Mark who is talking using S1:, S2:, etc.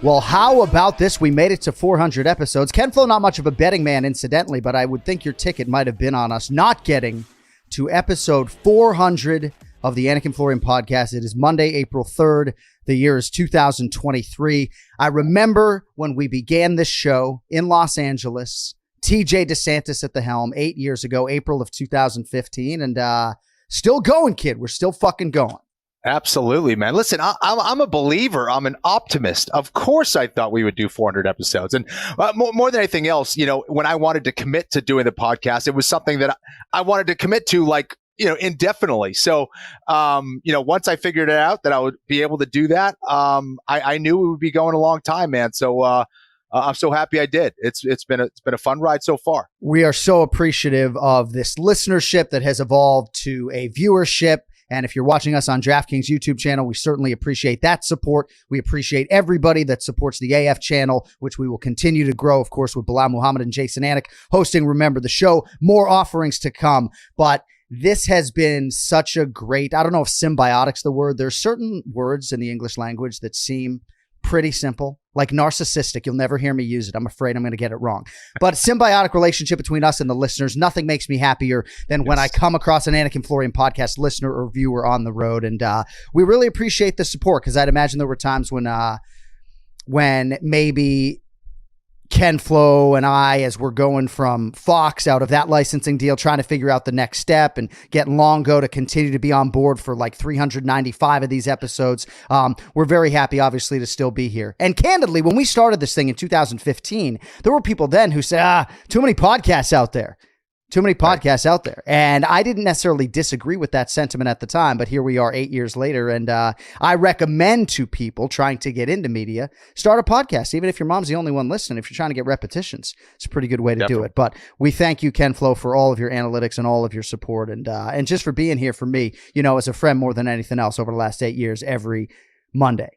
S1: Well, how about this? We made it to 400 episodes. Ken Flo, not much of a betting man, incidentally, but I would think your ticket might have been on us not getting to episode 400 of the Anik and Florian podcast. It is Monday, April 3rd. The year is 2023. I remember when we began this show in Los Angeles, TJ DeSantis at the helm 8 years ago, April of 2015, and still going, kid. We're still fucking going.
S2: Absolutely, man. Listen, I'm a believer. I'm an optimist. Of course, I thought we would do 400 episodes. And more than anything else, when I wanted to commit to doing the podcast, it was something that I wanted to commit to, indefinitely. So, once I figured it out that I would be able to do that, I knew we would be going a long time, man. So, I'm so happy I did. It's been a fun ride so far.
S1: We are so appreciative of this listenership that has evolved to a viewership. And if you're watching us on DraftKings YouTube channel, we certainly appreciate that support. We appreciate everybody that supports the AF channel, which we will continue to grow, of course, with Bilal Muhammad and Jason Anik hosting Remember the Show. More offerings to come. But this has been such a great, I don't know if symbiotic's the word. There's certain words in the English language that seem pretty simple, like narcissistic. You'll never hear me use it. I'm afraid I'm going to get it wrong. But symbiotic relationship between us and the listeners. Nothing makes me happier than when I come across an Anik and Florian podcast listener or viewer on the road. And we really appreciate the support, because I'd imagine there were times when maybe Ken Flo and I, as we're going from Fox out of that licensing deal, trying to figure out the next step and getting Longo to continue to be on board for like 395 of these episodes. We're very happy, obviously, to still be here. And candidly, when we started this thing in 2015, there were people then who said, too many podcasts out there. Too many podcasts out there. And I didn't necessarily disagree with that sentiment at the time, but here we are 8 years later. And I recommend to people trying to get into media, start a podcast, even if your mom's the only one listening. If you're trying to get repetitions, it's a pretty good way to do it. But we thank you, Ken Flo, for all of your analytics and all of your support, and just for being here for me, as a friend more than anything else over the last 8 years, every Monday.